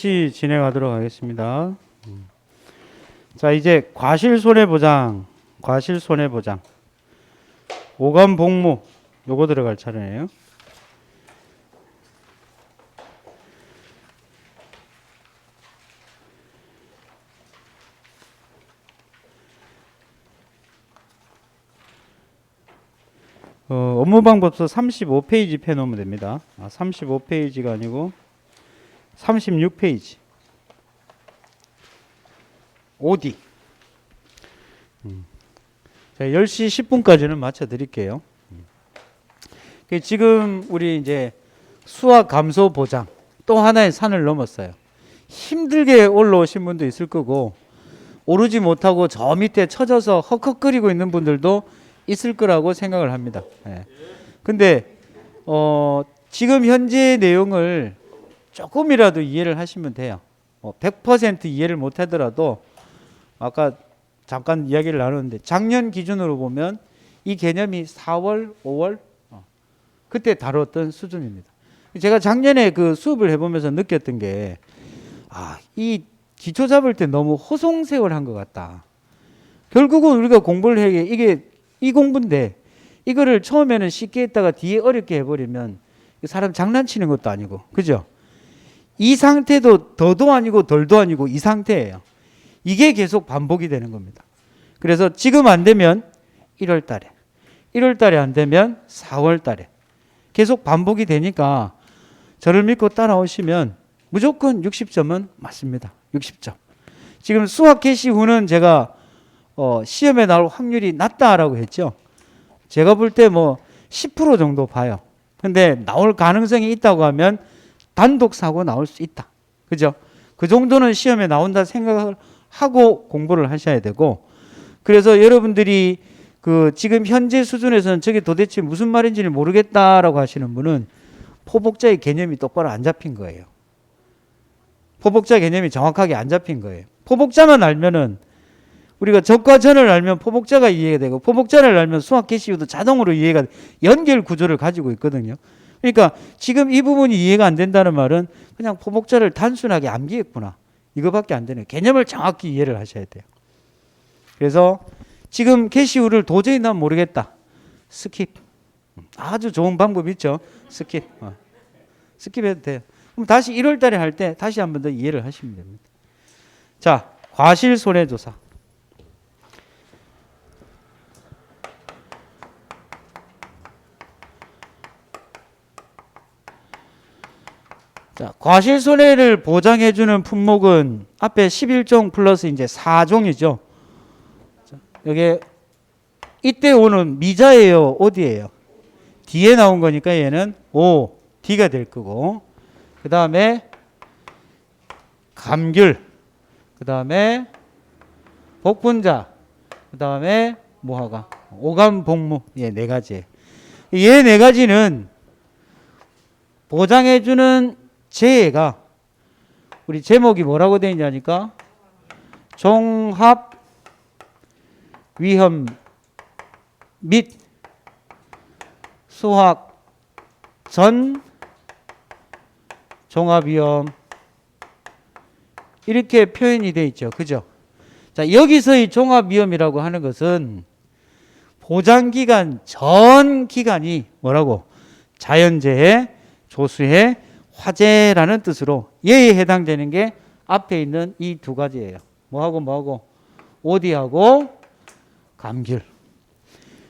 진행하도록 하겠습니다. 자, 이제 과실손해보장, 오감복무 요거 들어갈 차례예요. 업무방법서 35페이지 펴놓으면 됩니다. 35페이지가 아니고 36페이지. OD. 자, 10시 10분까지는 맞춰 드릴게요. 지금 우리 이제 수학 감소 보장 또 하나의 산을 넘었어요. 힘들게 올라오신 분도 있을 거고 오르지 못하고 저 밑에 처져서 헉헉거리고 있는 분들도 있을 거라고 생각을 합니다. 근데 지금 현재 내용을 조금이라도 이해를 하시면 돼요. 100% 이해를 못 하더라도 아까 잠깐 이야기를 나눴는데 작년 기준으로 보면 이 개념이 4월, 5월 그때 다뤘던 수준입니다. 제가 작년에 그 수업을 해보면서 느꼈던 게 이 기초 잡을 때 너무 호송세월한 것 같다. 결국은 우리가 공부를 해야 이게 이 공부인데 이거를 처음에는 쉽게 했다가 뒤에 어렵게 해버리면 사람 장난치는 것도 아니고 그죠? 이 상태도 더도 아니고 덜도 아니고 이 상태예요. 이게 계속 반복이 되는 겁니다. 그래서 지금 안 되면 1월 달에 1월 달에 안 되면 4월 달에 계속 반복이 되니까 저를 믿고 따라오시면 무조건 60점은 맞습니다. 60점. 지금 수학 개시 후는 제가 시험에 나올 확률이 낮다라고 했죠. 제가 볼 때 뭐 10% 정도 봐요. 근데 나올 가능성이 있다고 하면 단독 사고 나올 수 있다. 그죠? 그 정도는 시험에 나온다 생각을 하고 공부를 하셔야 되고, 그래서 여러분들이 그 지금 현재 수준에서는 저게 도대체 무슨 말인지를 모르겠다라고 하시는 분은 포복자의 개념이 똑바로 안 잡힌 거예요. 포복자 개념이 정확하게 안 잡힌 거예요. 포복자만 알면은 우리가 적과 전을 알면 포복자가 이해가 되고 포복자를 알면 수학 개시후도 자동으로 이해가 연결 구조를 가지고 있거든요. 그러니까 지금 이 부분이 이해가 안 된다는 말은 그냥 포복자를 단순하게 암기했구나. 이거밖에 안 되네요. 개념을 정확히 이해를 하셔야 돼요. 그래서 지금 개시후를 도저히 난 모르겠다. 스킵. 아주 좋은 방법 있죠. 스킵. 스킵해도 돼요. 그럼 다시 1월 달에 할 때 다시 한 번 더 이해를 하시면 됩니다. 자, 과실손해조사. 자, 과실손해를 보장해주는 품목은 앞에 11종 플러스 이제 4종이죠. 여기 이때 오는 미자예요, 오디예요. 뒤에 나온 거니까 얘는 오, D가 될 거고, 그 다음에 감귤, 그 다음에 복분자, 그 다음에 무화과, 오감복무, 네 가지. 얘 네 가지는 보장해주는 재해가 우리 제목이 뭐라고 되어 있냐니까 종합 위험 및 수학 전 종합위험 이렇게 표현이 되어 있죠. 그죠? 자, 여기서의 종합위험이라고 하는 것은 보장기간 전 기간이 뭐라고? 자연재해, 조수해, 화재라는 뜻으로 얘에 해당되는 게 앞에 있는 이 두 가지예요. 뭐하고 오디하고 감귤.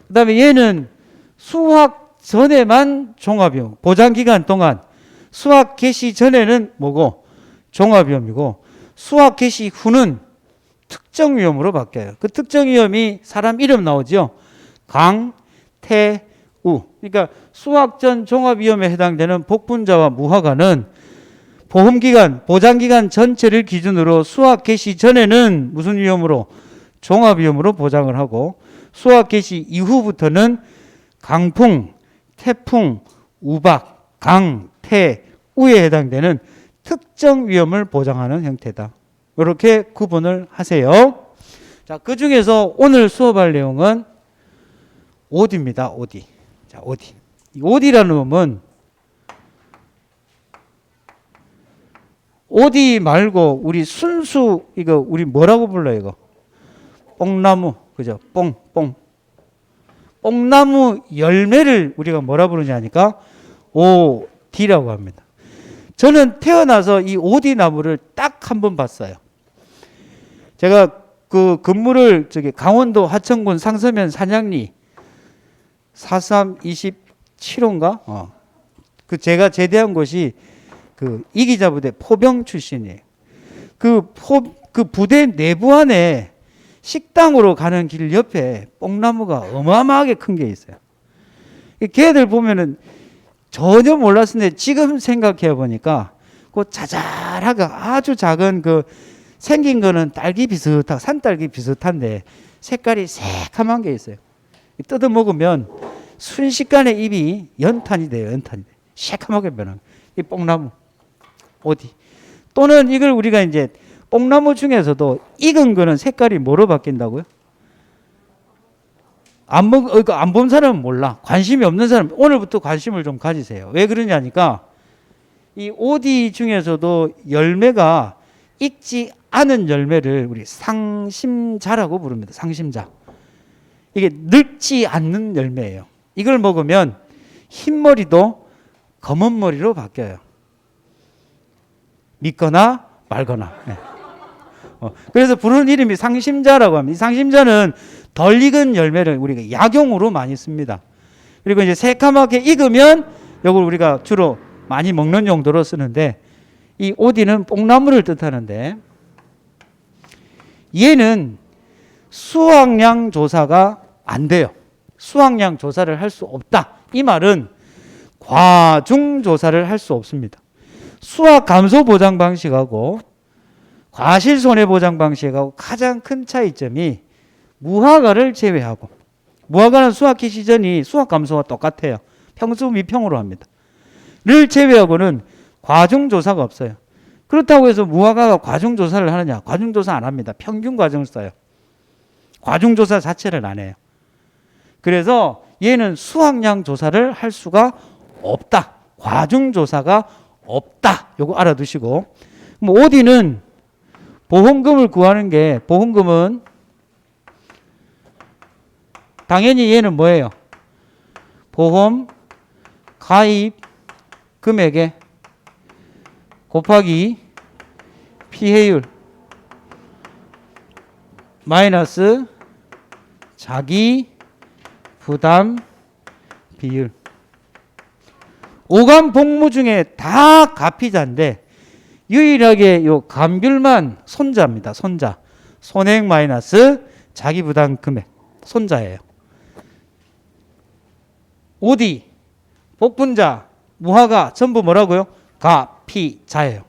그 다음에 얘는 수학 전에만 종합위험, 보장기간 동안 수학 개시 전에는 뭐고? 종합위험이고 수학 개시 후는 특정위험으로 바뀌어요. 그 특정위험이 사람 이름 나오죠. 강, 태, 우. 그러니까 수학 전 종합위험에 해당되는 복분자와 무화과는 보험기간, 보장기간 전체를 기준으로 수학 개시 전에는 무슨 위험으로? 종합위험으로 보장을 하고 수학 개시 이후부터는 강풍, 태풍, 우박, 강, 태, 우에 해당되는 특정 위험을 보장하는 형태다. 이렇게 구분을 하세요. 자, 그 중에서 오늘 수업할 내용은 OD입니다. OD. 자, OD. 이 OD라는 놈은 오디 말고 우리 순수 이거 우리 뭐라고 불러요 이거? 뽕나무 그죠? 뽕 뽕나무 열매를 우리가 뭐라 부르냐니까 오디라고 합니다. 저는 태어나서 이 오디 나무를 딱 한 번 봤어요. 제가 그 근무를 저기 강원도 하천군 상서면 산양리 4327호인가? 그 제가 제대한 곳이 그 이기자 부대 포병 출신이에요. 그 부대 내부 안에 식당으로 가는 길 옆에 뽕나무가 어마어마하게 큰 게 있어요. 걔들 보면은 전혀 몰랐는데 지금 생각해 보니까 그 자잘하고 아주 작은 그 생긴 거는 딸기 비슷하고 산딸기 비슷한데 색깔이 새카만 게 있어요. 뜯어 먹으면 순식간에 입이 연탄이 돼요. 새카맣게 변한 이 뽕나무 오디. 또는 이걸 우리가 이제 뽕나무 중에서도 익은 거는 색깔이 뭐로 바뀐다고요? 안 본 사람은 몰라. 관심이 없는 사람 오늘부터 관심을 좀 가지세요. 왜 그러냐니까 이 오디 중에서도 열매가 익지 않은 열매를 우리 상심자라고 부릅니다. 상심자. 이게 늙지 않는 열매예요. 이걸 먹으면 흰머리도 검은 머리로 바뀌어요. 믿거나 말거나. 네. 그래서 부르는 이름이 상심자라고 합니다. 이 상심자는 덜 익은 열매를 우리가 약용으로 많이 씁니다. 그리고 이제 새카맣게 익으면 이걸 우리가 주로 많이 먹는 용도로 쓰는데 이 오디는 뽕나무를 뜻하는데 얘는 수확량 조사가 안 돼요. 수확량 조사를 할 수 없다. 이 말은 과중 조사를 할 수 없습니다. 수확 감소 보장 방식하고 과실 손해 보장 방식하고 가장 큰 차이점이 무화과를 제외하고 무화과는 수확기 시전이 수확 감소와 똑같아요. 평수 미평으로 합니다. 를 제외하고는 과중조사가 없어요. 그렇다고 해서 무화과가 과중조사를 하느냐? 과중조사 안 합니다. 평균 과정을 써요. 과중조사 자체를 안 해요. 그래서 얘는 수확량 조사를 할 수가 없다. 과중조사가 없다. 요거 알아두시고 뭐 오디는 보험금을 구하는 게 보험금은 당연히 얘는 뭐예요? 보험 가입 금액에 곱하기 피해율 마이너스 자기 부담 비율. 오감 복무 중에 다 가피자인데 유일하게 요 감귤만 손자입니다. 손자. 손해액 마이너스 자기 부담 금액. 손자예요. 오디, 복분자, 무화과 전부 뭐라고요? 가피자예요.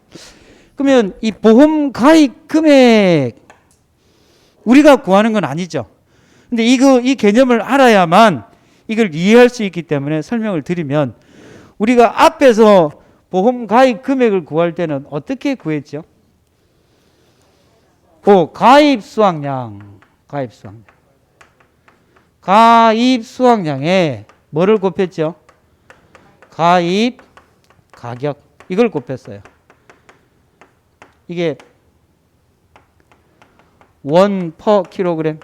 그러면 이 보험 가입 금액 우리가 구하는 건 아니죠. 근데 이 개념을 알아야만 이걸 이해할 수 있기 때문에 설명을 드리면 우리가 앞에서 보험 가입 금액을 구할 때는 어떻게 구했죠? 가입 수확량. 가입 수확량에 뭐를 곱했죠? 가입 가격. 이걸 곱했어요. 이게 원 퍼 킬로그램.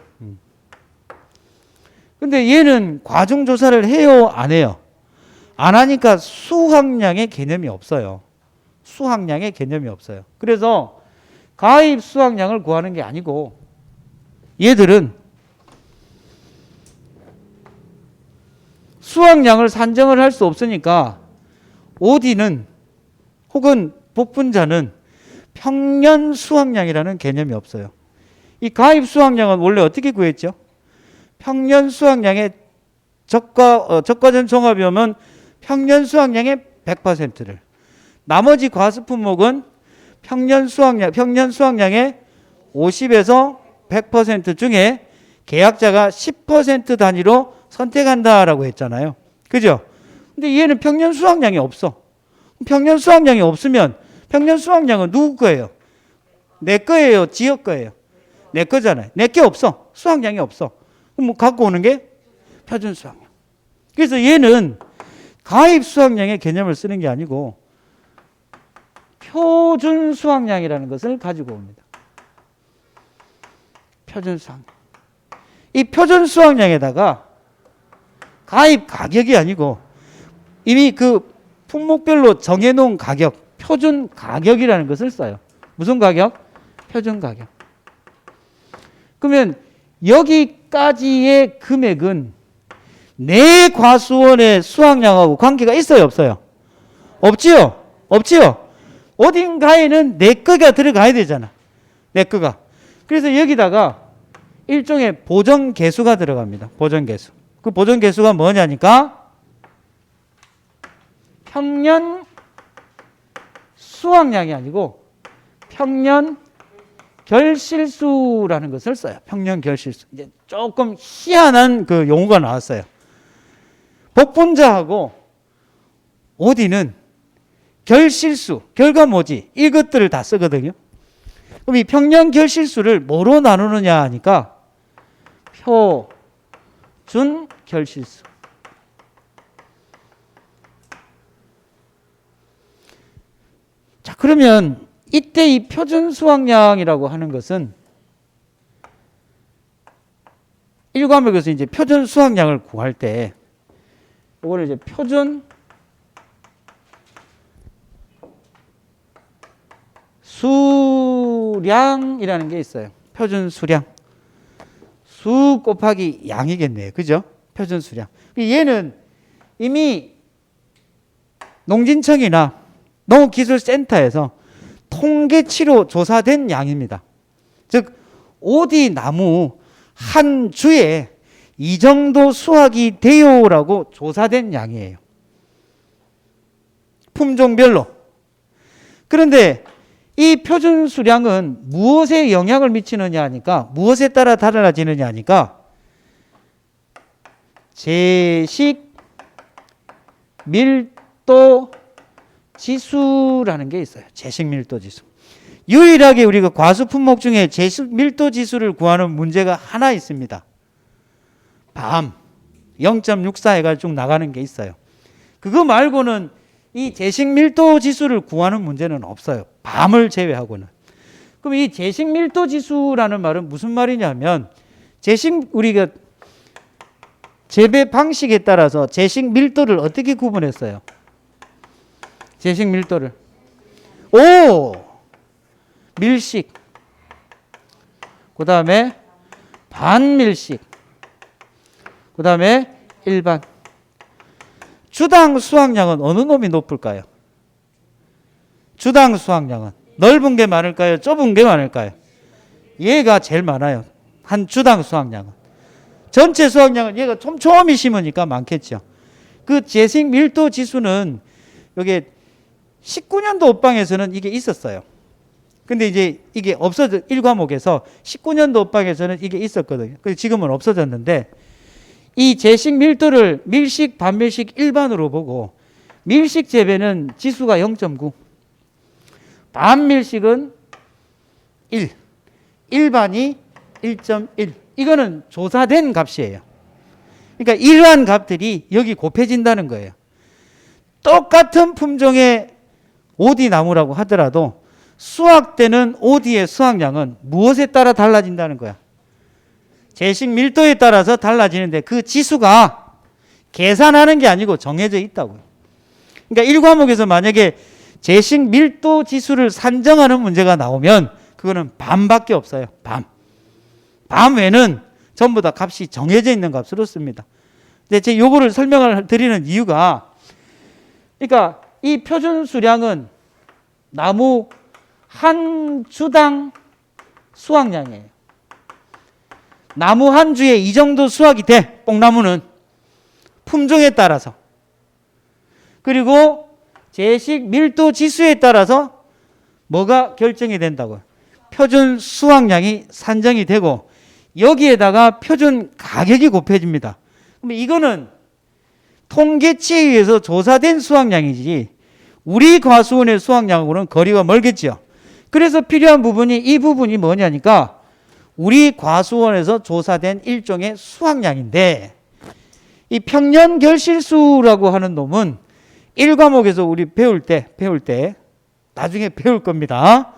근데 얘는 과중조사를 해요? 안 해요? 안 하니까 수확량의 개념이 없어요. 수확량의 개념이 없어요. 그래서 가입 수확량을 구하는 게 아니고 얘들은 수확량을 산정을 할 수 없으니까 오디는 혹은 복분자는 평년 수확량이라는 개념이 없어요. 이 가입 수확량은 원래 어떻게 구했죠? 평년 수확량의 적과전 종합이 오면 평년 수확량의 100%를 나머지 과수품목은 평년 수확량의 50에서 100% 중에 계약자가 10% 단위로 선택한다라고 했잖아요. 그죠? 근데 얘는 평년 수확량이 없어. 평년 수확량이 없으면 평년 수확량은 누구 거예요? 내 거예요? 지역 거예요? 내 거잖아요. 내 게 없어. 수확량이 없어. 그럼 뭐 갖고 오는 게 표준 수확량. 그래서 얘는 가입 수확량의 개념을 쓰는 게 아니고 표준 수확량이라는 것을 가지고 옵니다. 표준 수확량. 이 표준 수확량에다가 가입 가격이 아니고 이미 그 품목별로 정해놓은 가격, 표준 가격이라는 것을 써요. 무슨 가격? 표준 가격. 그러면 여기까지의 금액은 내 과수원의 수확량하고 관계가 있어요, 없어요? 없지요? 없지요? 어딘가에는 내 거가 들어가야 되잖아. 내 거가. 그래서 여기다가 일종의 보정 개수가 들어갑니다. 보정 개수. 그 보정 개수가 뭐냐니까 평년 수확량이 아니고 평년 결실수라는 것을 써요. 평년 결실수. 이제 조금 희한한 그 용어가 나왔어요. 복분자하고 오디는 결실수, 결과 뭐지? 이것들을 다 쓰거든요. 그럼 이 평년 결실수를 뭐로 나누느냐 하니까 표준 결실수. 자, 그러면 이때 이 표준 수확량이라고 하는 것은 1과목에서 이제 표준 수확량을 구할 때 이거를 이제 표준 수량이라는 게 있어요. 표준 수량. 수 곱하기 양이겠네요. 그죠? 표준 수량. 얘는 이미 농진청이나 농업기술센터에서 통계치로 조사된 양입니다. 즉 오디 나무 한 주에 이 정도 수확이 돼요라고 조사된 양이에요. 품종별로. 그런데 이 표준 수량은 무엇에 영향을 미치느냐 하니까 무엇에 따라 달라지느냐 하니까 제식 밀도 지수라는 게 있어요. 제식 밀도 지수. 유일하게 우리가 과수 품목 중에 제식 밀도 지수를 구하는 문제가 하나 있습니다. 밤 0.64 해가지고 쭉 나가는 게 있어요. 그거 말고는 이 제식 밀도 지수를 구하는 문제는 없어요. 밤을 제외하고는. 그럼 이 제식 밀도 지수라는 말은 무슨 말이냐면 우리가 재배 방식에 따라서 제식 밀도를 어떻게 구분했어요? 제식 밀도를 밀식, 그 다음에 반밀식, 그 다음에 일반. 주당 수확량은 어느 놈이 높을까요? 주당 수확량은 넓은 게 많을까요? 좁은 게 많을까요? 얘가 제일 많아요. 한 주당 수확량은. 전체 수확량은 얘가 촘촘히 심으니까 많겠죠. 그 제식 밀도 지수는 여기 19년도 옷방에서는 이게 있었어요. 근데 이제 이게 없어져, 1과목에서 19년도 옷방에서는 이게 있었거든요. 근데 지금은 없어졌는데 이 제식 밀도를 밀식, 반밀식, 일반으로 보고 밀식 재배는 지수가 0.9, 반밀식은 1, 일반이 1.1. 이거는 조사된 값이에요. 그러니까 이러한 값들이 여기 곱해진다는 거예요. 똑같은 품종의 오디 나무라고 하더라도 수확되는 오디의 수확량은 무엇에 따라 달라진다는 거야? 제식 밀도에 따라서 달라지는데 그 지수가 계산하는 게 아니고 정해져 있다고요. 그러니까 1과목에서 만약에 제식 밀도 지수를 산정하는 문제가 나오면 그거는 밤밖에 없어요. 밤 외는 전부 다 값이 정해져 있는 값으로 씁니다. 근데 제가 요거를 설명을 드리는 이유가 그러니까 이 표준 수량은 나무 한 주당 수확량이에요. 나무 한 주에 이 정도 수확이 돼. 뽕나무는 품종에 따라서. 그리고 제식 밀도 지수에 따라서 뭐가 결정이 된다고요? 표준 수확량이 산정이 되고 여기에다가 표준 가격이 곱해집니다. 그럼 이거는 통계치에 의해서 조사된 수확량이지 우리 과수원의 수확량하고는 거리가 멀겠죠. 그래서 필요한 부분이 이 부분이 뭐냐니까 우리 과수원에서 조사된 일종의 수확량인데 이 평년 결실수라고 하는 놈은 1과목에서 우리 배울 때 나중에 배울 겁니다.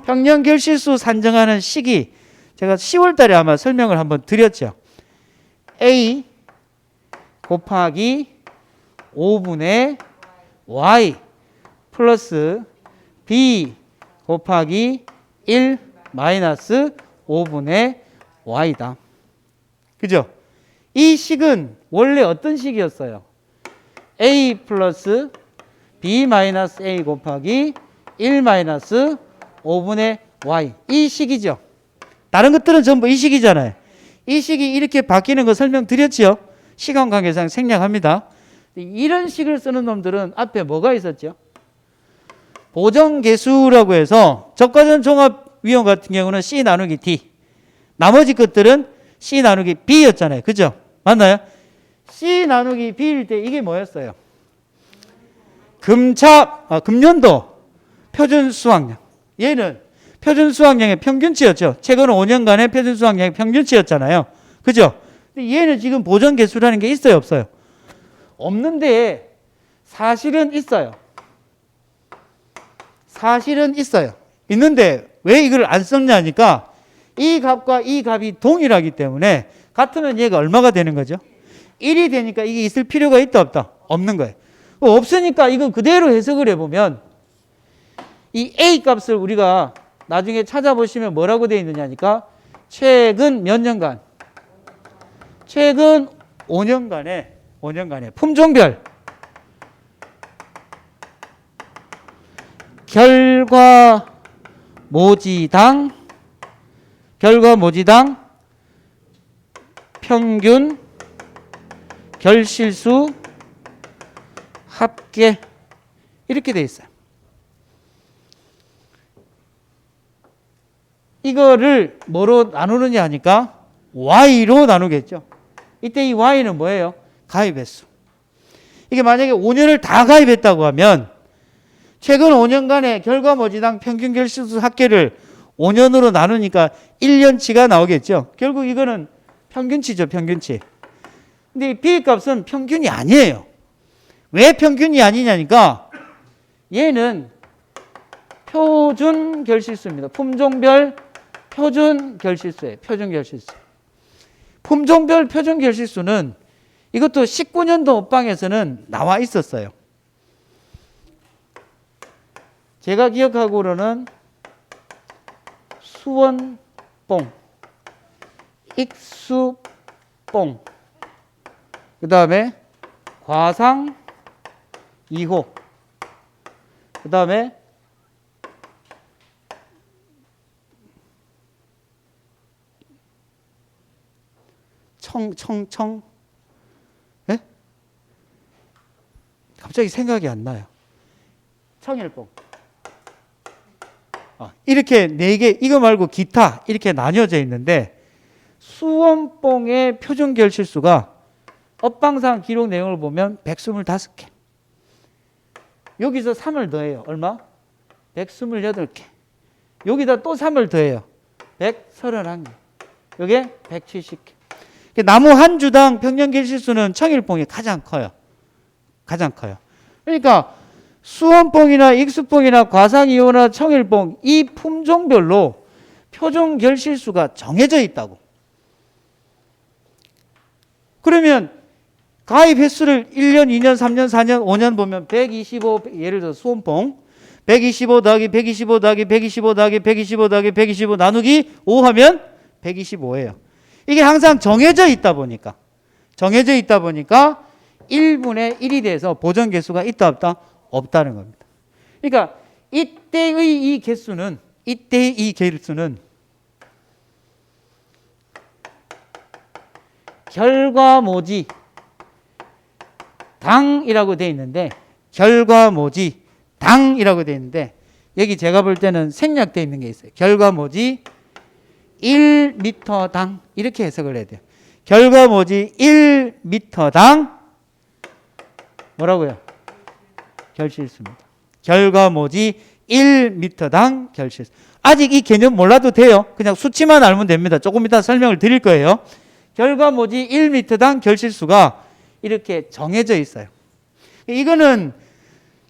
평년 결실수 산정하는 시기 제가 10월 달에 아마 설명을 한번 드렸죠. A 곱하기 5분의 Y 플러스 B 곱하기 1 마이너스 5분의 Y다. 그죠? 이 식은 원래 어떤 식이었어요? A 플러스 B 마이너스 A 곱하기 1 마이너스 5분의 Y. 이 식이죠. 다른 것들은 전부 이 식이잖아요. 이 식이 이렇게 바뀌는 거 설명드렸죠. 시간 관계상 생략합니다. 이런 식을 쓰는 놈들은 앞에 뭐가 있었죠? 보정계수라고 해서 적과점 종합위험 같은 경우는 C 나누기 D. 나머지 것들은 C 나누기 B였잖아요. 그죠? 맞나요? C 나누기 B일 때 이게 뭐였어요? 금년도 표준 수확량. 얘는 표준 수확량의 평균치였죠. 최근 5년간의 표준 수확량의 평균치였잖아요. 그죠? 근데 얘는 지금 보정계수라는 게 있어요, 없어요? 없는데 사실은 있어요. 사실은 있어요. 있는데 왜 이걸 안 썼냐니까 이 값과 이 값이 동일하기 때문에 같으면 얘가 얼마가 되는 거죠? 1이 되니까 이게 있을 필요가 있다 없다? 없는 거예요. 없으니까 이거 그대로 해석을 해보면 이 A 값을 우리가 나중에 찾아보시면 뭐라고 되어 있느냐니까 최근 몇 년간? 최근 5년간의 품종별 결과모지당 평균 결실수 합계 이렇게 돼 있어요. 이거를 뭐로 나누느냐 하니까 Y로 나누겠죠. 이때 이 Y는 뭐예요? 가입 횟수. 이게 만약에 5년을 다 가입했다고 하면 최근 5년간의 결과모지당 평균 결실수 합계를 5년으로 나누니까 1년치가 나오겠죠. 결국 이거는 평균치죠, 평균치. 근데 이 B 값은 평균이 아니에요. 왜 평균이 아니냐니까 얘는 표준 결실수입니다. 품종별 표준 결실수예요. 표준 결실수. 품종별 표준 결실수는 이것도 19년도 업방에서는 나와 있었어요. 제가 기억하고로는 수원뽕, 익수뽕, 그 다음에 과상 2호, 그 다음에 청, 예? 갑자기 생각이 안 나요. 청일뽕. 이렇게 4개, 이거 말고 기타, 이렇게 나뉘어져 있는데, 수원뽕의 표준 결실수가 업방상 기록 내용을 보면 125개. 여기서 3을 더해요. 얼마? 128개. 여기다 또 3을 더해요. 131개. 여기에 170개. 나무 한 주당 평년 결실수는 청일뽕이 가장 커요. 가장 커요. 그러니까 수원뽕이나 익수뽕이나 과상이호나 청일뽕 이 품종별로 표준 결실수가 정해져 있다고. 그러면 가입 횟수를 1년, 2년, 3년, 4년, 5년 보면 125, 예를 들어 수원뽕 125 더하기 125 더하기 125 더하기 125 더하기 125 나누기 5 하면 125예요. 이게 항상 정해져 있다 보니까 1분의 1이 돼서 보정 개수가 있다 없다? 없다는 겁니다. 그러니까 이때의 이 개수는 결과모지 당이라고 되어 있는데 여기 제가 볼 때는 생략되어 있는 게 있어요. 결과모지 1m당 이렇게 해석을 해야 돼요. 결과모지 1m당 뭐라고요? 결실수입니다. 결과모지 1m당 결실수. 아직 이 개념 몰라도 돼요. 그냥 수치만 알면 됩니다. 조금 이따 설명을 드릴 거예요. 결과모지 1m당 결실수가 이렇게 정해져 있어요. 이거는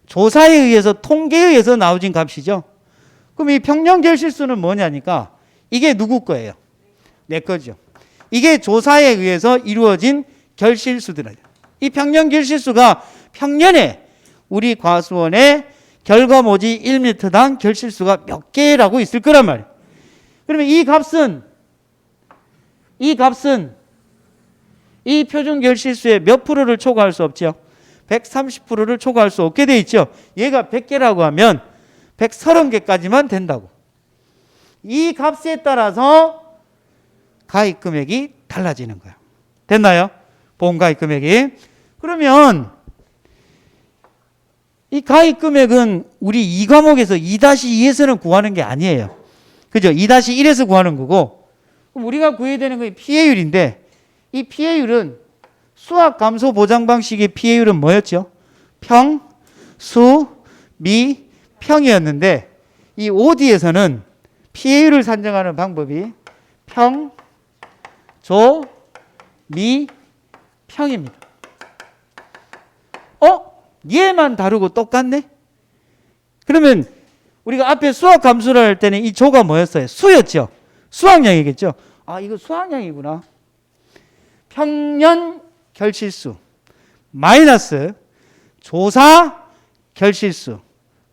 조사에 의해서 통계에 의해서 나오진 값이죠. 그럼 이 평년 결실수는 뭐냐니까 이게 누구 거예요? 내 거죠. 이게 조사에 의해서 이루어진 결실수들이에요. 이 평년 결실수가 평년에 우리 과수원의 결과모지 1m당 결실수가 몇 개라고 있을 거란 말이에요. 그러면 이 값은 이 표준 결실수의 몇 프로를 초과할 수 없죠? 130%를 초과할 수 없게 돼 있죠. 얘가 100개라고 하면 130개까지만 된다고. 이 값에 따라서 가입 금액이 달라지는 거야. 됐나요? 보험 가입 금액이. 그러면 이 가입 금액은 우리 2과목에서 2-2에서는 구하는 게 아니에요. 그죠? 2-1에서 구하는 거고, 그럼 우리가 구해야 되는 건 피해율인데, 이 피해율은 수학 감소 보장 방식의 피해율은 뭐였죠? 평, 수, 미, 평이었는데, 이 OD에서는 피해율을 산정하는 방법이 평, 조, 미, 평입니다. 얘만 다르고 똑같네? 그러면 우리가 앞에 수학 감수를 할 때는 이 조가 뭐였어요? 수였죠? 수학량이겠죠? 아, 이거 수학량이구나. 평년 결실수 마이너스 조사 결실수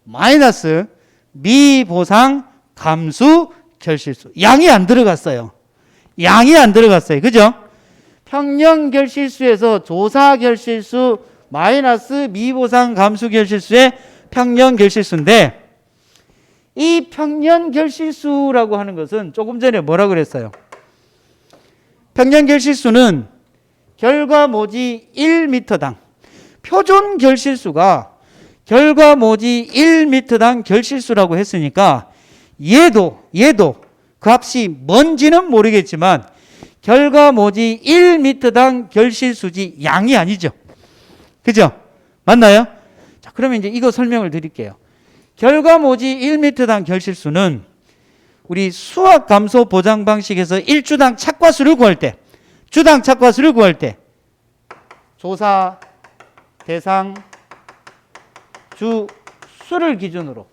마이너스 미보상 감수 결실수. 양이 안 들어갔어요. 양이 안 들어갔어요. 그죠? 평년 결실수에서 조사 결실수 마이너스 미보상 감수 결실수의 평년 결실수인데, 이 평년 결실수라고 하는 것은 조금 전에 뭐라 그랬어요? 평년 결실수는 결과모지 1m당 표준 결실수가 결과모지 1m당 결실수라고 했으니까 얘도 그 값이 뭔지는 모르겠지만 결과모지 1m당 결실수지 양이 아니죠. 그죠? 맞나요? 자, 그러면 이제 이거 설명을 드릴게요. 결과모지 1m당 결실수는 우리 수학 감소 보장 방식에서 1주당 착과수를 구할 때, 주당 착과수를 구할 때 조사, 대상, 주, 수를 기준으로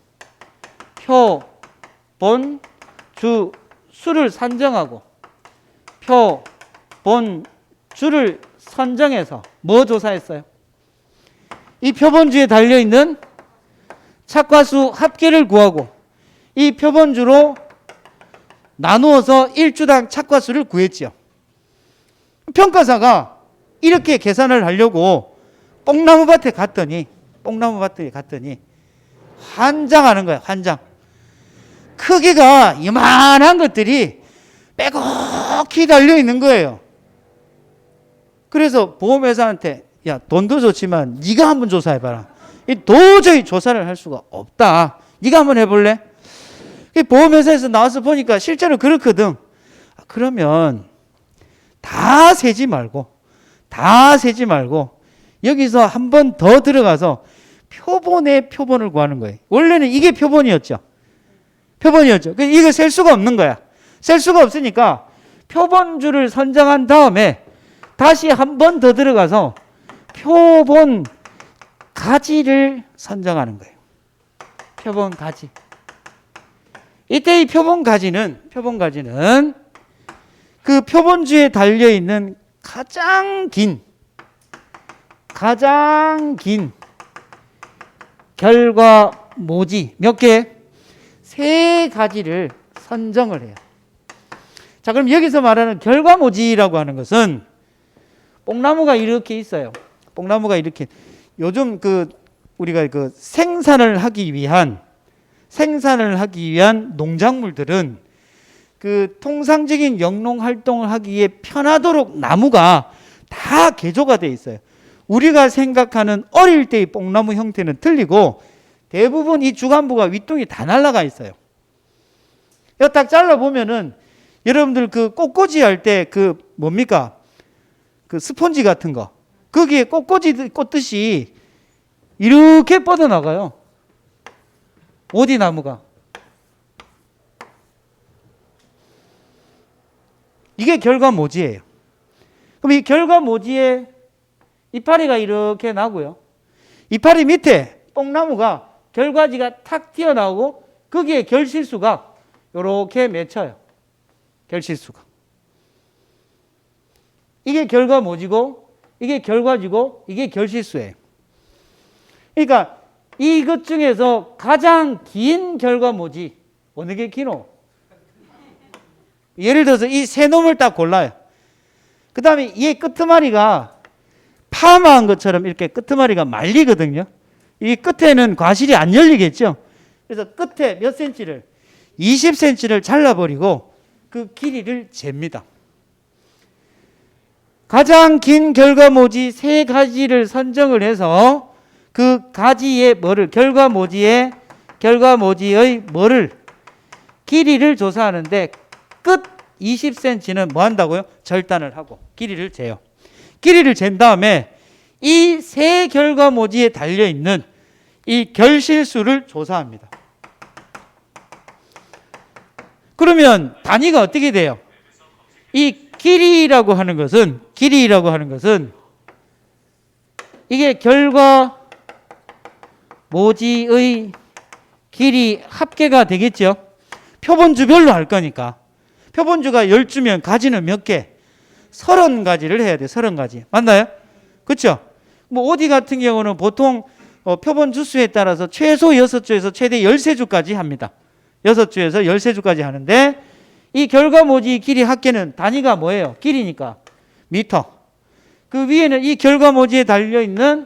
표, 본, 주, 수를 산정하고 표, 본, 주를 선정해서 뭐 조사했어요? 이 표본주에 달려있는 착과수 합계를 구하고 이 표본주로 나누어서 1주당 착과수를 구했지요. 평가사가 이렇게 계산을 하려고 뽕나무밭에 갔더니 환장하는 거야. 환장. 크기가 이만한 것들이 빼곡히 달려있는 거예요. 그래서 보험회사한테 야, 돈도 좋지만 네가 한번 조사해봐라. 도저히 조사를 할 수가 없다. 네가 한번 해볼래? 보험회사에서 나와서 보니까 실제로 그렇거든. 그러면 다 세지 말고 여기서 한 번 더 들어가서 표본의 표본을 구하는 거예요. 원래는 이게 표본이었죠. 이거 셀 수가 없는 거야. 셀 수가 없으니까 표본주를 선정한 다음에 다시 한 번 더 들어가서 표본 가지를 선정하는 거예요. 표본 가지. 이때 이 표본 가지는 그 표본주에 달려있는 가장 긴 결과모지 몇 개? 3가지를 선정을 해요. 자, 그럼 여기서 말하는 결과모지라고 하는 것은 뽕나무가 이렇게 있어요. 뽕나무가 이렇게. 요즘 우리가 생산을 하기 위한 농작물들은 통상적인 영농 활동을 하기에 편하도록 나무가 다 개조가 되어 있어요. 우리가 생각하는 어릴 때의 뽕나무 형태는 틀리고 대부분 이 주간부가 윗동이 다 날아가 있어요. 이거 딱 잘라보면은 여러분들 꽃꽂이 할 때 뭡니까? 스폰지 같은 거. 거기에 꽃꽂이 꽂듯이 이렇게 뻗어나가요. 오디 나무가. 이게 결과모지예요. 그럼 이 결과모지에 이파리가 이렇게 나고요. 이파리 밑에 뽕나무가 결과지가 탁 튀어나오고 거기에 결실수가 이렇게 맺혀요. 결실수가. 이게 결과모지고 이게 결과지고 이게 결실수예요. 그러니까 이것 중에서 가장 긴 결과모지 어느 게 기노? 예를 들어서 이 세 놈을 딱 골라요. 그 다음에 얘 끄트머리가 파마한 것처럼 이렇게 끄트머리가 말리거든요. 이 끝에는 과실이 안 열리겠죠. 그래서 끝에 몇 센치를 20cm를 잘라버리고 그 길이를 잽니다. 가장 긴 결과모지 세 가지를 선정을 해서 그 가지의 뭐를 결과모지의 뭐를 길이를 조사하는데 끝 20cm는 뭐 한다고요? 절단을 하고 길이를 재요. 길이를 잰 다음에 이 세 결과모지에 달려있는 이 결실수를 조사합니다. 그러면 단위가 어떻게 돼요? 이 길이라고 하는 것은 이게 결과모지의 길이 합계가 되겠죠. 표본주별로 할 거니까. 표본주가 10주면 가지는 몇 개? 30가지를 해야 돼. 30가지. 맞나요? 그렇죠? 뭐 오디 같은 경우는 보통 표본주 수에 따라서 최소 6주에서 최대 13주까지 합니다. 6주에서 13주까지 하는데 이 결과모지 길이 합계는 단위가 뭐예요? 길이니까 미터. 그 위에는 이 결과모지에 달려있는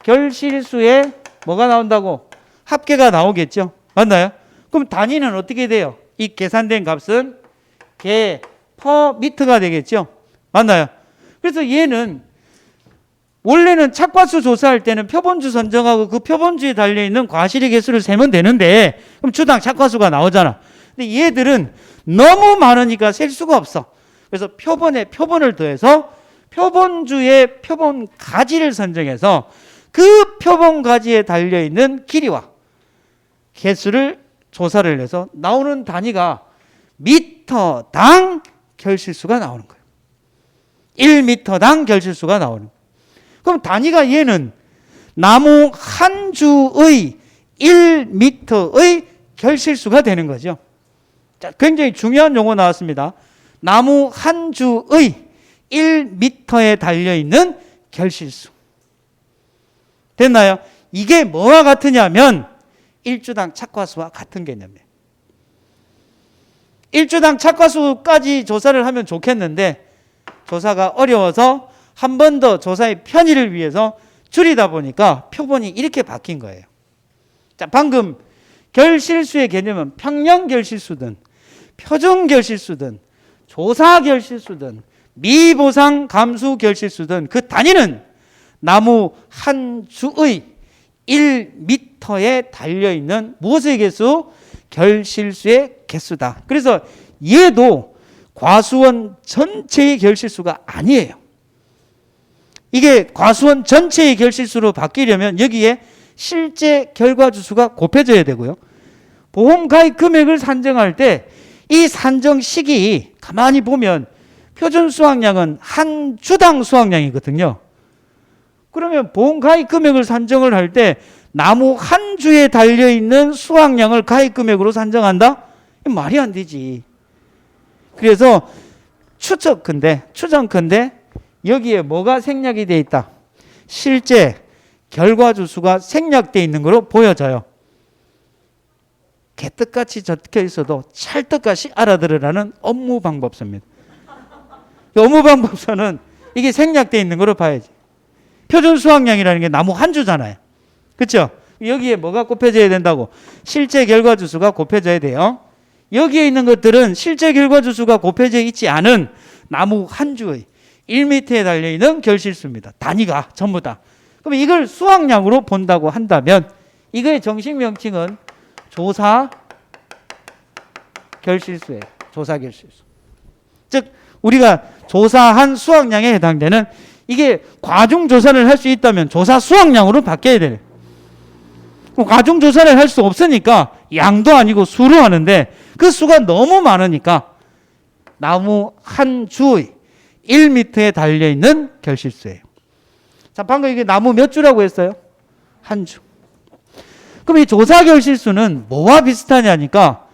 결실수에 뭐가 나온다고? 합계가 나오겠죠. 맞나요? 그럼 단위는 어떻게 돼요? 이 계산된 값은 개, 퍼, 미터가 되겠죠. 맞나요? 그래서 얘는 원래는 착과수 조사할 때는 표본주 선정하고 그 표본주에 달려있는 과실의 개수를 세면 되는데 그럼 주당 착과수가 나오잖아. 근데 얘들은 너무 많으니까 셀 수가 없어. 그래서 표본에 표본을 더해서 표본주의 표본 가지를 선정해서 그 표본 가지에 달려있는 길이와 개수를 조사를 해서 나오는 단위가 미터당 결실수가 나오는 거예요. 1미터당 결실수가 나오는 거예요. 그럼 단위가 얘는 나무 한 주의 1미터의 결실수가 되는 거죠. 자, 굉장히 중요한 용어 나왔습니다. 나무 한 주의 1미터에 달려있는 결실수. 됐나요? 이게 뭐와 같으냐면 1주당 착과수와 같은 개념이에요. 1주당 착과수까지 조사를 하면 좋겠는데 조사가 어려워서 한 번 더 조사의 편의를 위해서 줄이다 보니까 표본이 이렇게 바뀐 거예요. 자, 방금 결실수의 개념은 평형 결실수든 표준 결실수든 조사 결실수든 미보상 감수 결실수든 그 단위는 나무 한 주의 1미터에 달려있는 무엇의 개수? 결실수의 개수다. 그래서 얘도 과수원 전체의 결실수가 아니에요. 이게 과수원 전체의 결실수로 바뀌려면 여기에 실제 결과주수가 곱해져야 되고요. 보험가입 금액을 산정할 때 이 산정 시기 가만히 보면 표준 수확량은 한 주당 수확량이거든요. 그러면 보험가입 금액을 산정을 할 때 나무 한 주에 달려있는 수확량을 가입 금액으로 산정한다? 말이 안 되지. 그래서 추정컨대 여기에 뭐가 생략이 되어 있다? 실제 결과주수가 생략되어 있는 것으로 보여져요. 개떡같이 적혀 있어도 찰떡같이 알아들으라는 업무방법서입니다. 업무방법서는 이게 생략되어 있는 것으로 봐야지. 표준 수확량이라는 게 나무 한 주잖아요. 그렇죠? 여기에 뭐가 곱해져야 된다고? 실제 결과주수가 곱해져야 돼요. 여기에 있는 것들은 실제 결과주수가 곱해져 있지 않은 나무 한 주의 1m에 달려있는 결실수입니다. 단위가 전부 다. 그럼 이걸 수확량으로 본다고 한다면 이거의 정식 명칭은 조사 결실수예요. 조사 결실수. 즉 우리가 조사한 수확량에 해당되는 이게 과중조사를 할 수 있다면 조사 수확량으로 바뀌어야 돼요. 과중조사를 할 수 없으니까 양도 아니고 수로 하는데 그 수가 너무 많으니까 나무 한 주의 1m에 달려있는 결실수예요. 자, 방금 이게 나무 몇 주라고 했어요? 한 주. 그럼 이 조사 결실수는 뭐와 비슷하냐니까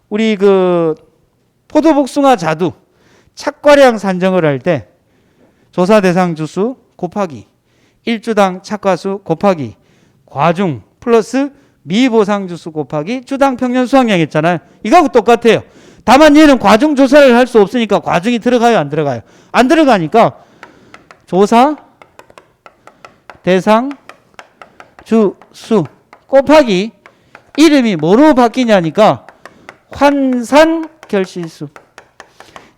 우리 그 포도복숭아 자두 착과량 산정을 할 때 조사 대상 주수 곱하기 1주당 착과수 곱하기 과중 플러스 미보상 주수 곱하기 주당 평년 수확량 있잖아요. 이거하고 똑같아요. 다만 얘는 과중 조사를 할 수 없으니까 과중이 들어가요, 안 들어가요? 안 들어가니까 조사 대상 주수 곱하기 이름이 뭐로 바뀌냐니까 환산 결실수.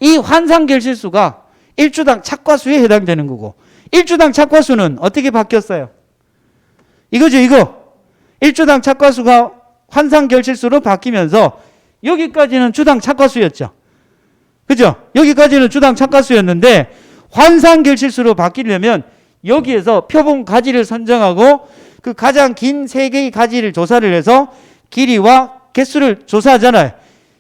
이 환산 결실수가 1주당 착과수에 해당되는 거고 1주당 착과수는 어떻게 바뀌었어요? 이거죠, 이거. 1주당 착과수가 환산 결실수로 바뀌면서 여기까지는 주당 착과수였죠. 그죠? 여기까지는 주당 착과수였는데 환산 결실수로 바뀌려면 여기에서 표본 가지를 선정하고 그 가장 긴 3개의 가지를 조사를 해서 길이와 개수를 조사하잖아요.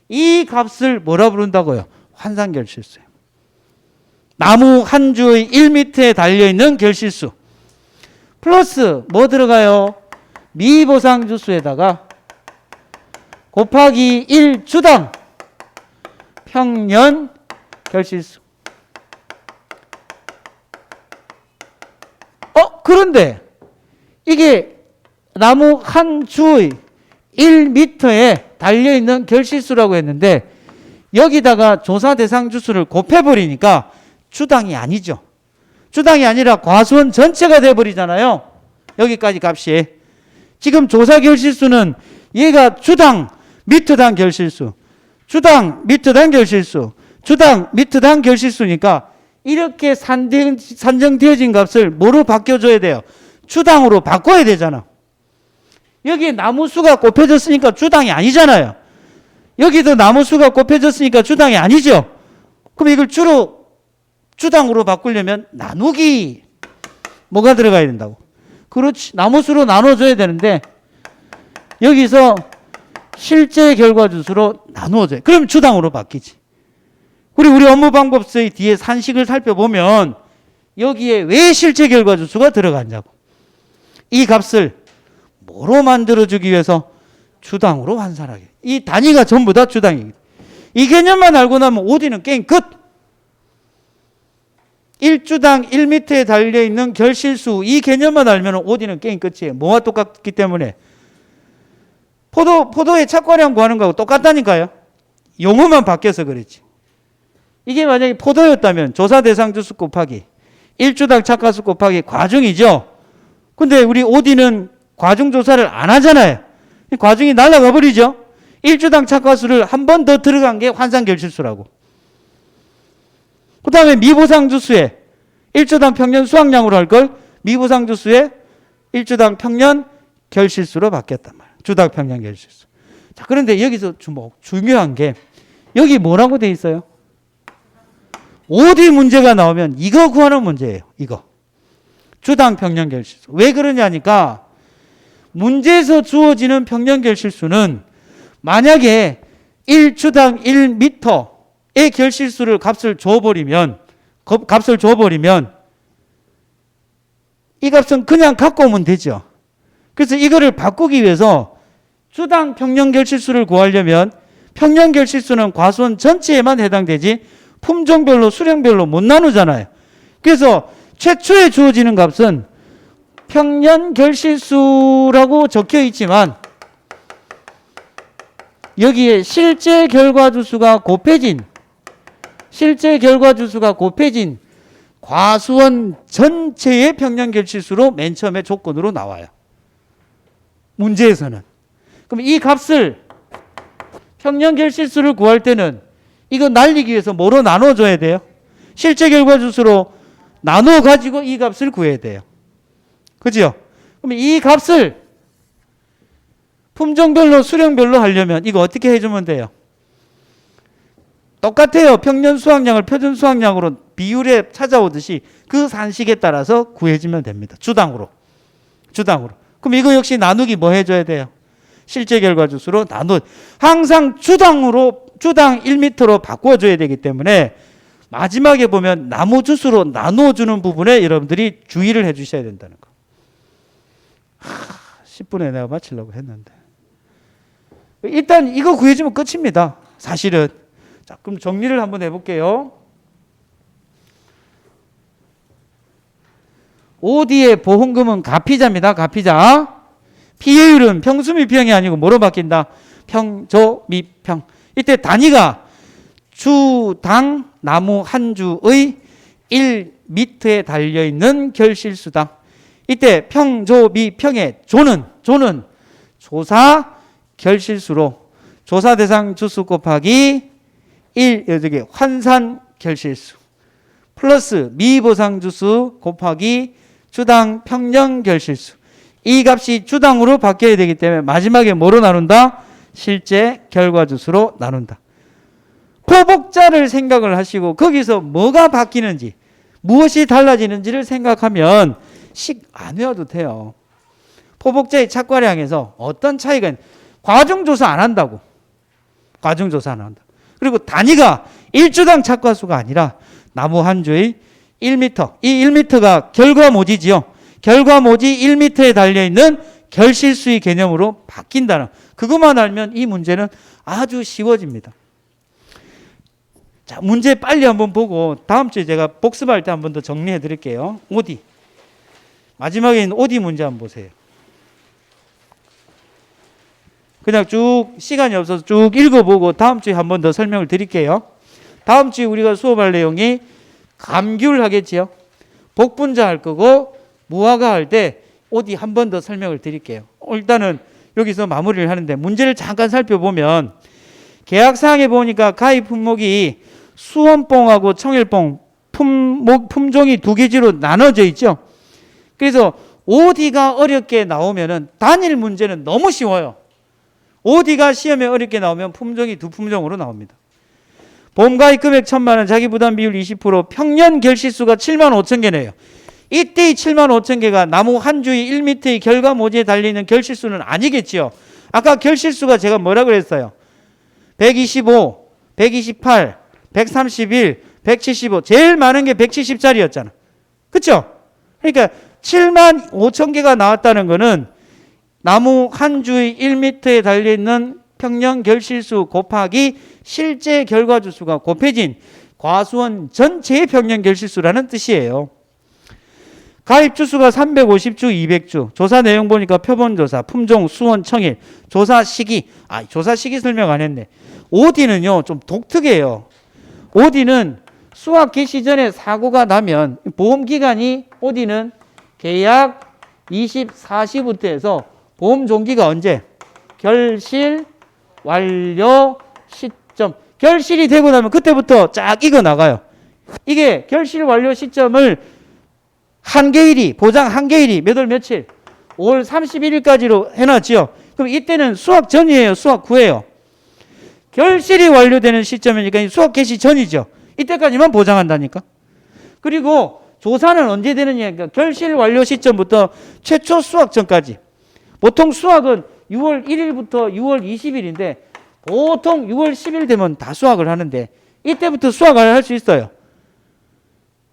이 값을 뭐라 부른다고요? 환산 결실수예요. 나무 한 주의 1m에 달려있는 결실수 플러스 뭐 들어가요? 미보상 주수에다가 곱하기 1주당 평년 결실수. 그런데 이게 나무 한 주의 1m에 달려있는 결실수라고 했는데 여기다가 조사 대상 주수를 곱해버리니까 주당이 아니죠. 주당이 아니라 과수원 전체가 돼버리잖아요. 여기까지 값이. 지금 조사 결실수는 얘가 주당 미터당 결실수, 주당 미터당 결실수, 주당 미터당 결실수니까 이렇게 산정되어진 값을 뭐로 바뀌어줘야 돼요? 주당으로 바꿔야 되잖아. 여기 나무 수가 곱해졌으니까 주당이 아니잖아요. 여기도 나무 수가 곱해졌으니까 주당이 아니죠. 그럼 이걸 주당으로 바꾸려면 나누기 뭐가 들어가야 된다고? 그렇지. 나무 수로 나눠줘야 되는데 여기서 실제 결과 주수로 나누어져요. 그럼 주당으로 바뀌지. 우리 업무 방법서의 뒤에 산식을 살펴보면 여기에 왜 실제 결과 주수가 들어가냐고. 이 값을 뭐로 만들어주기 위해서 주당으로 환산하게. 이 단위가 전부 다 주당이에요. 이 개념만 알고 나면 OD는 게임 끝. 1주당 1m에 달려있는 결실수 이 개념만 알면 OD는 게임 끝이에요. 뭐와 똑같기 때문에. 포도의 착과량 구하는 거하고 똑같다니까요. 용어만 바뀌어서 그렇지. 이게 만약에 포도였다면 조사 대상 주수 곱하기 1주당 착과수 곱하기 과중이죠. 근데 우리 OD는 과중 조사를 안 하잖아요. 과중이 날아가 버리죠. 1주당 착과수를 한 번 더 들어간 게 환산 결실수라고. 그 다음에 미보상 주수에 1주당 평년 수확량으로 할 걸 미보상 주수에 1주당 평년 결실수로 바뀌었단 말이에요. 주당 평년 결실수. 자, 그런데 여기서 중요한 게 여기 뭐라고 돼 있어요? OD 문제가 나오면 이거 구하는 문제예요. 이거. 주당 평년 결실수. 왜 그러냐니까 문제에서 주어지는 평년 결실수는 만약에 1주당 1m의 결실수를 값을 줘버리면 이 값은 그냥 갖고 오면 되죠. 그래서 이거를 바꾸기 위해서 주당 평년 결실수를 구하려면 평년 결실수는 과수원 전체에만 해당되지 품종별로 수량별로 못 나누잖아요. 그래서 최초에 주어지는 값은 평년 결실수라고 적혀 있지만 여기에 실제 결과 주수가 곱해진 과수원 전체의 평년 결실수로 맨 처음에 조건으로 나와요. 문제에서는. 그럼 이 값을 평년 결실수를 구할 때는 이거 날리기 위해서 뭐로 나눠줘야 돼요? 실제 결과 주수로 나눠 가지고 이 값을 구해야 돼요. 그죠? 그럼 이 값을 품종별로 수량별로 하려면 이거 어떻게 해주면 돼요? 똑같아요. 평년 수확량을 표준 수확량으로 비율에 찾아오듯이 그 산식에 따라서 구해주면 됩니다. 주당으로. 그럼 이거 역시 나누기 뭐 해줘야 돼요? 실제 결과 주수로 항상 주당 1m로 바꿔줘야 되기 때문에 마지막에 보면 나무 주수로 나누어주는 부분에 여러분들이 주의를 해주셔야 된다는 거. 10분에 내가 마치려고 했는데. 일단 이거 구해주면 끝입니다. 사실은. 자, 그럼 정리를 한번 해볼게요. OD의 보험금은 가피자입니다. 가피자. 피해율은 평수 및 평이 아니고 뭐로 바뀐다? 평조 및 평. 이때 단위가 주당 나무 한 주의 1m에 달려있는 결실수당. 이때 평조 및 평의 조는 조사 결실수로 조사 대상 주수 곱하기 1 환산 결실수 플러스 미보상 주수 곱하기 주당 평년 결실수. 이 값이 주당으로 바뀌어야 되기 때문에 마지막에 뭐로 나눈다? 실제 결과주수로 나눈다. 포복자를 생각을 하시고 거기서 뭐가 바뀌는지 무엇이 달라지는지를 생각하면 식 안 외워도 돼요. 포복자의 착과량에서 어떤 차이가 있는, 과중조사 안 한다고. 과중조사 안 한다. 그리고 단위가 1주당 착과수가 아니라 나무 한 주의 1m. 이 1m가 결과모지지요. 결과모지 1m에 달려있는 결실수의 개념으로 바뀐다는, 그것만 알면 이 문제는 아주 쉬워집니다. 자, 문제 빨리 한번 보고 다음 주에 제가 복습할 때 한번 더 정리해 드릴게요. OD. 마지막에 있는 OD 문제 한번 보세요. 그냥 쭉 시간이 없어서 쭉 읽어보고 다음 주에 한번 더 설명을 드릴게요. 다음 주에 우리가 수업할 내용이 감귤 하겠지요. 복분자 할 거고 무화과 할 때 OD 한 번 더 설명을 드릴게요. 일단은 여기서 마무리를 하는데 문제를 잠깐 살펴보면 계약사항에 보니까 가입 품목이 수원뽕하고 청일뽕 품종이 두 개지로 나눠져 있죠. 그래서 OD가 어렵게 나오면은 단일 문제는 너무 쉬워요. OD가 시험에 어렵게 나오면 품종이 두 품종으로 나옵니다. 보험가입 금액 1,000만 원, 자기 부담 비율 20%, 평년 결실수가 7만 5천 개네요. 이때의 7만 5천 개가 나무 한 주의 1m의 결과모지에 달리는 결실수는 아니겠지요. 아까 결실수가 제가 뭐라 그랬어요? 125, 128, 131, 175. 제일 많은 게 170짜리였잖아. 그렇죠? 그러니까 7만 5천 개가 나왔다는 거는 나무 한 주의 1m에 달려있는 평년 결실수 곱하기 실제 결과주수가 곱해진 과수원 전체의 평년 결실수라는 뜻이에요. 가입주수가 350주, 200주. 조사 내용 보니까 표본조사, 품종, 수원, 청일. 조사 시기. 조사 시기 설명 안 했네. OD는요, 좀 독특해요. OD는 수학 개시 전에 사고가 나면 보험기간이 OD는 계약 24시부터 해서 보험 종기가 언제? 결실 완료 시점. 결실이 되고 나면 그때부터 쫙 익어 나가요. 이게 결실 완료 시점을 한계일이, 보장 한계일이 몇 월 며칠? 5월 31일까지로 해놨지요. 그럼 이때는 수학 전이에요? 수학 후예요? 결실이 완료되는 시점이니까 수학 개시 전이죠. 이때까지만 보장한다니까. 그리고 조사는 언제 되느냐? 그러니까 결실 완료 시점부터 최초 수학 전까지. 보통 수학은 6월 1일부터 6월 20일인데 보통 6월 10일 되면 다 수학을 하는데 이때부터 수학을 할 수 있어요.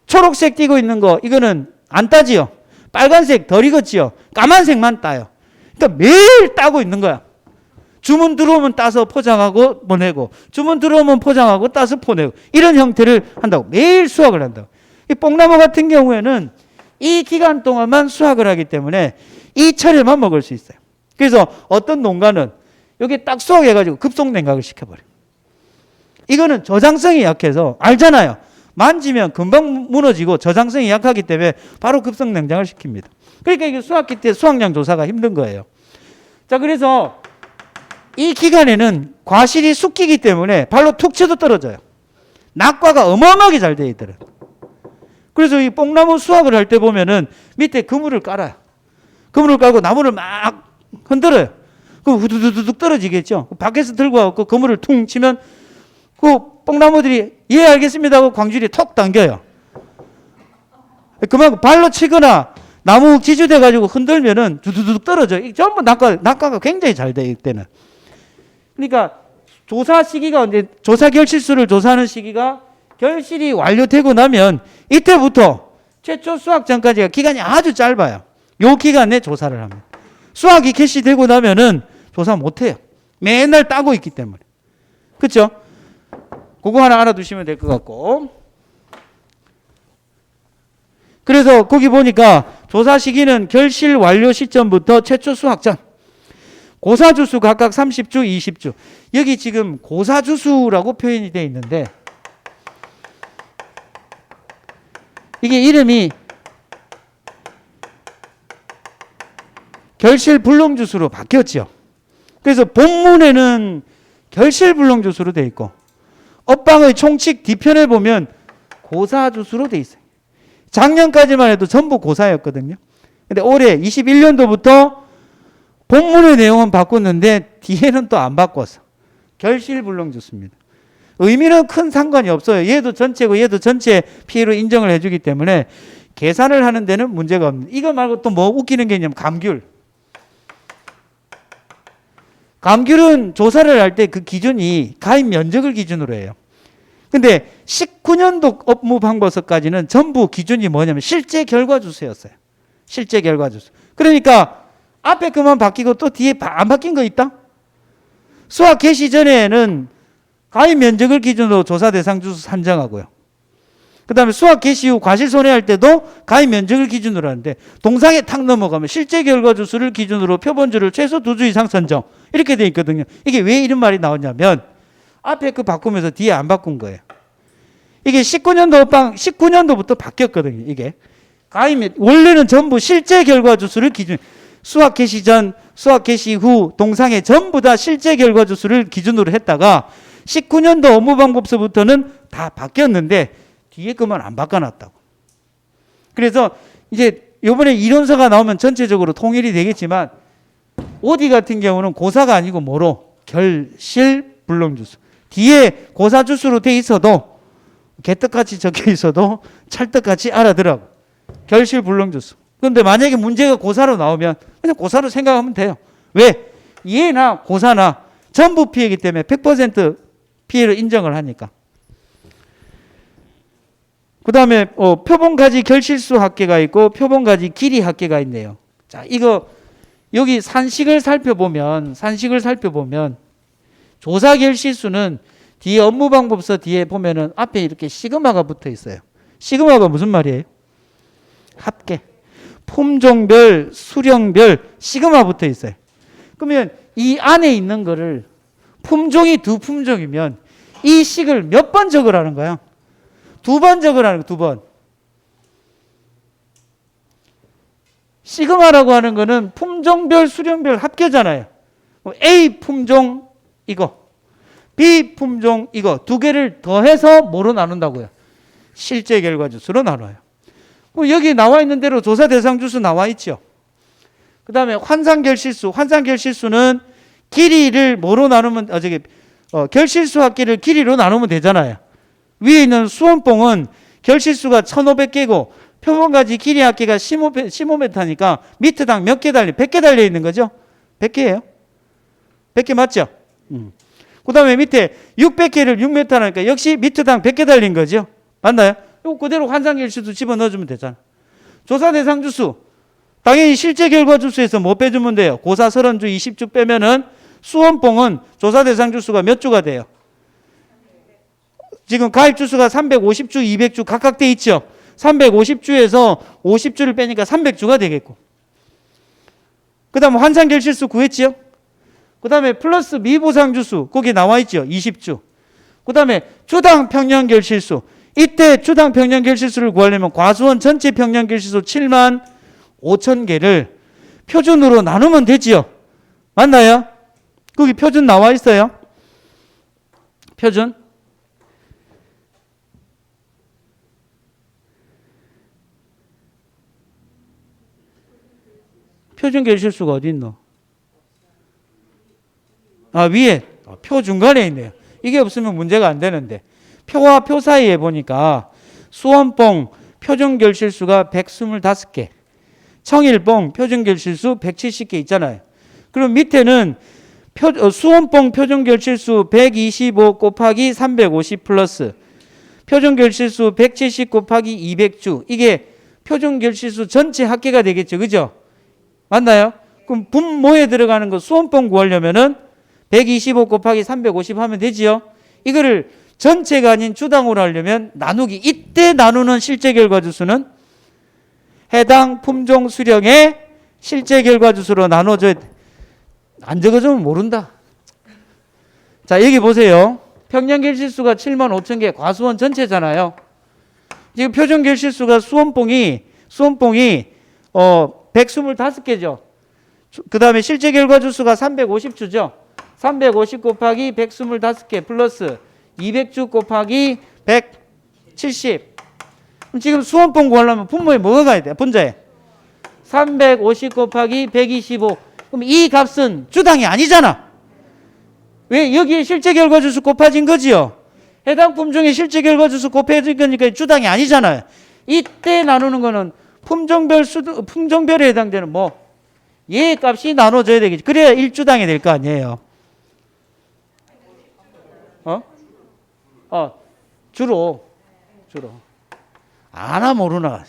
초록색 띄고 있는 거 이거는 안 따지요. 빨간색 덜 익었지요. 까만색만 따요. 그러니까 매일 따고 있는 거야. 주문 들어오면 따서 포장하고 보내고 주문 들어오면 포장하고 따서 보내고 이런 형태를 한다고. 매일 수학을 한다고. 이 뽕나무 같은 경우에는 이 기간 동안만 수학을 하기 때문에 이 철에만 먹을 수 있어요. 그래서 어떤 농가는 여기 딱 수확해가지고 급속 냉각을 시켜버려요. 이거는 저장성이 약해서 알잖아요. 만지면 금방 무너지고 저장성이 약하기 때문에 바로 급속 냉장을 시킵니다. 그러니까 이게 수확기 때 수확량 조사가 힘든 거예요. 자, 그래서 이 기간에는 과실이 숙기기 때문에 발로 툭 쳐도 떨어져요. 낙과가 어마어마하게 잘 되어 있더라고요. 그래서 이 뽕나무 수확을 할 때 보면은 밑에 그물을 깔아요. 그물을 깔고 나무를 막 흔들어요. 그럼 후두두둑 떨어지겠죠. 밖에서 들고 와서 그물을 퉁 치면 그 뽕나무들이 예 알겠습니다 하고 광줄이 톡 당겨요. 그만큼 발로 치거나 나무 지주돼 가지고 흔들면은 두두둑 떨어져. 전부 낙과가 굉장히 잘 돼 이때는. 그러니까 조사 시기가 언제, 조사 결실수를 조사하는 시기가 결실이 완료되고 나면 이때부터 최초 수확 전까지가 기간이 아주 짧아요. 요 기간 내 조사를 합니다. 수학이 개시되고 나면은 조사 못해요. 맨날 따고 있기 때문에. 그렇죠? 그거 하나 알아두시면 될 것 같고. 그래서 거기 보니까 조사 시기는 결실 완료 시점부터 최초 수학 전. 고사주수 각각 30주, 20주. 여기 지금 고사주수라고 표현이 되어 있는데 이게 이름이 결실불능주수로 바뀌었죠. 그래서 본문에는 결실불능주수로 되어 있고 업방의 총칙 뒤편에 보면 고사주수로 되어 있어요. 작년까지만 해도 전부 고사였거든요. 근데 올해 21년도부터 본문의 내용은 바꿨는데 뒤에는 또 안 바꿨어. 결실불능주수입니다. 의미는 큰 상관이 없어요. 얘도 전체고 얘도 전체 피해로 인정을 해주기 때문에 계산을 하는 데는 문제가 없는. 이거 말고 또 뭐 웃기는 게 있냐면 감귤. 감귤은 조사를 할 때 그 기준이 가입 면적을 기준으로 해요. 근데 19년도 업무 방법서까지는 전부 기준이 뭐냐면 실제 결과주수였어요. 실제 결과주수. 그러니까 앞에 그만 바뀌고 또 뒤에 안 바뀐 거 있다? 수학 개시 전에는 가입 면적을 기준으로 조사 대상 주수 산정하고요. 그 다음에 수학 개시 후 과실손해할 때도 가입 면적을 기준으로 하는데 동상에 탁 넘어가면 실제 결과 주수를 기준으로 표본주를 최소 2주 이상 선정 이렇게 돼 있거든요. 이게 왜 이런 말이 나오냐면 앞에 그 바꾸면서 뒤에 안 바꾼 거예요. 이게 19년도부터 바뀌었거든요. 이게 가입 원래는 전부 실제 결과 주수를 기준 수학 개시 전, 수학 개시 후 동상에 전부 다 실제 결과 주수를 기준으로 했다가 19년도 업무방법서부터는 다 바뀌었는데 뒤에 것만 안 바꿔놨다고. 그래서 이제 이번에 이론서가 나오면 전체적으로 통일이 되겠지만 OD 같은 경우는 고사가 아니고 뭐로? 결실불능주수. 뒤에 고사주수로 돼 있어도 개떡같이 적혀 있어도 찰떡같이 알아들라고. 결실불능주수. 그런데 만약에 문제가 고사로 나오면 그냥 고사로 생각하면 돼요. 왜? 얘나 고사나 전부 피해이기 때문에 100% 피해를 인정을 하니까. 그 다음에 표본가지 결실수 합계가 있고 표본가지 길이 합계가 있네요. 자, 이거 여기 산식을 살펴보면 조사 결실수는 뒤에 업무방법서 뒤에 보면은 앞에 이렇게 시그마가 붙어 있어요. 시그마가 무슨 말이에요? 합계. 품종별, 수령별 시그마 붙어 있어요. 그러면 이 안에 있는 거를 품종이 두 품종이면 이 식을 몇 번 적으라는 거야? 2번 적으라는 거, 2번. 시그마라고 하는 거는 품종별, 수령별 합계잖아요. A 품종 이거, B 품종 이거 두 개를 더해서 뭐로 나눈다고요? 실제 결과 주수로 나눠요. 여기 나와 있는 대로 조사 대상 주수 나와 있죠. 그 다음에 환산결실수는 길이를 뭐로 나누면 결실수 합계를 길이로 나누면 되잖아요. 위에 있는 수원봉은 결실수가 1500개고 표본가지 길이 합계가 15m니까 미터당 몇 개 달려? 100개 달려 있는 거죠? 100개예요. 100개 맞죠? 그 다음에 밑에 600개를 6m니까 역시 미터당 100개 달린 거죠? 맞나요? 이거 그대로 환산결실수 집어넣어주면 되잖아. 조사 대상 주수. 당연히 실제 결과 주수에서 뭐 빼주면 돼요? 고사 30주, 20주 빼면은 수원봉은 조사 대상 주수가 몇 주가 돼요? 지금 가입 주수가 350주, 200주 각각 돼 있죠? 350주에서 50주를 빼니까 300주가 되겠고. 그 다음 환산결실수 구했지요? 그 다음에 플러스 미보상 주수, 거기 나와 있죠? 20주. 그 다음에 주당 평년 결실수. 이때 주당 평년 결실수를 구하려면 과수원 전체 평년 결실수 7만 5천 개를 표준으로 나누면 되지요? 맞나요? 거기 표준 나와 있어요? 표준? 표준 결실수가 어디 있노? 아, 위에 표 중간에 있네요. 이게 없으면 문제가 안 되는데 표와 표 사이에 보니까 수원봉 표준 결실수가 125개, 청일봉 표준 결실수 170개 있잖아요. 그럼 밑에는 수원봉 표준 결실수 125 곱하기 350 플러스 표준 결실수 170 곱하기 200주. 이게 표준 결실수 전체 합계가 되겠죠. 그죠? 맞나요? 그럼 분모에 들어가는 거 수원법 구하려면은 125 곱하기 350 하면 되지요. 이거를 전체가 아닌 주당으로 하려면 나누기, 이때 나누는 실제 결과 주수는 해당 품종 수령의 실제 결과 주수로 나눠줘야 돼. 안 적어주면 모른다. 자, 여기 보세요. 평년 결실수가 75,000개, 과수원 전체잖아요. 지금 표준 결실수가 수원봉이 125개죠. 그 다음에 실제 결과 주수가 350주죠. 350 곱하기 125개 플러스 200주 곱하기 170. 그럼 지금 수원봉 구하려면 분모에 뭐가 가야 돼? 분자에 350 곱하기 125. 그럼 이 값은 주당이 아니잖아. 왜? 여기에 실제 결과 주수 곱해진 거지요. 해당 품종의 실제 결과 주수 곱해진 거니까 주당이 아니잖아요. 이때 나누는 거는 품종별에 해당되는 얘 값이 나눠져야 되겠지. 그래야 1주당이 될 거 아니에요. 주로. 아나 모르나.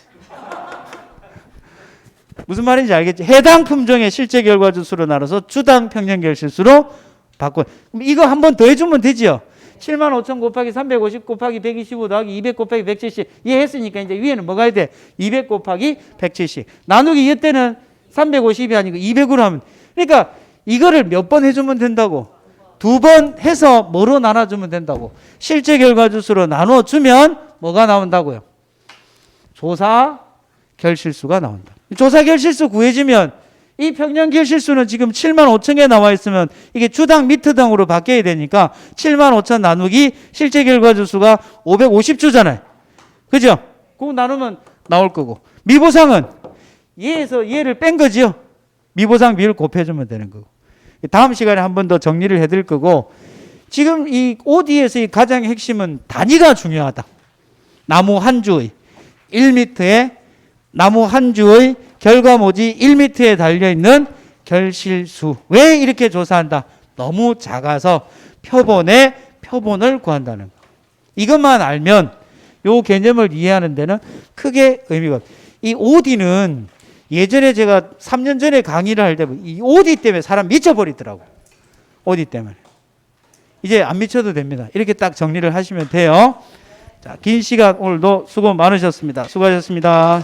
무슨 말인지 알겠지? 해당 품종의 실제 결과 주수로 나눠서 주당 평년 결실수로 바꿔. 그럼 이거 한 번 더 해주면 되지요. 75,000 곱하기 350 곱하기 125 더하기 200 곱하기 170 이해했으니까 이제 위에는 뭐가 해야 돼? 200 곱하기 170. 나누기 이때는 350이 아니고 200으로 하면. 그러니까 이거를 몇 번 해주면 된다고? 2번 해서 뭐로 나눠주면 된다고? 실제 결과 주수로 나눠주면 뭐가 나온다고요? 조사 결실수가 나온다. 조사 결실수 구해지면 이 평년 결실수는 지금 75,000개 나와 있으면 이게 주당 미트당으로 바뀌어야 되니까 75,000 나누기 실제 결과 주수가 550주잖아요. 그죠? 그거 나누면 나올 거고. 미보상은 얘에서 얘를 뺀 거지요. 미보상 비율 곱해주면 되는 거고. 다음 시간에 한 번 더 정리를 해드릴 거고, 지금 이 OD에서의 가장 핵심은 단위가 중요하다. 나무 한 주의 1m에 나무 한 주의 결과모지 1m에 달려있는 결실수. 왜 이렇게 조사한다? 너무 작아서 표본을 구한다는 거. 이것만 알면 이 개념을 이해하는 데는 크게 의미가 없어요. 이 OD는 예전에 제가 3년 전에 강의를 할 때 이 OD 때문에 사람 미쳐버리더라고. OD 때문에. 이제 안 미쳐도 됩니다. 이렇게 딱 정리를 하시면 돼요. 자, 긴 시간 오늘도 수고 많으셨습니다. 수고하셨습니다.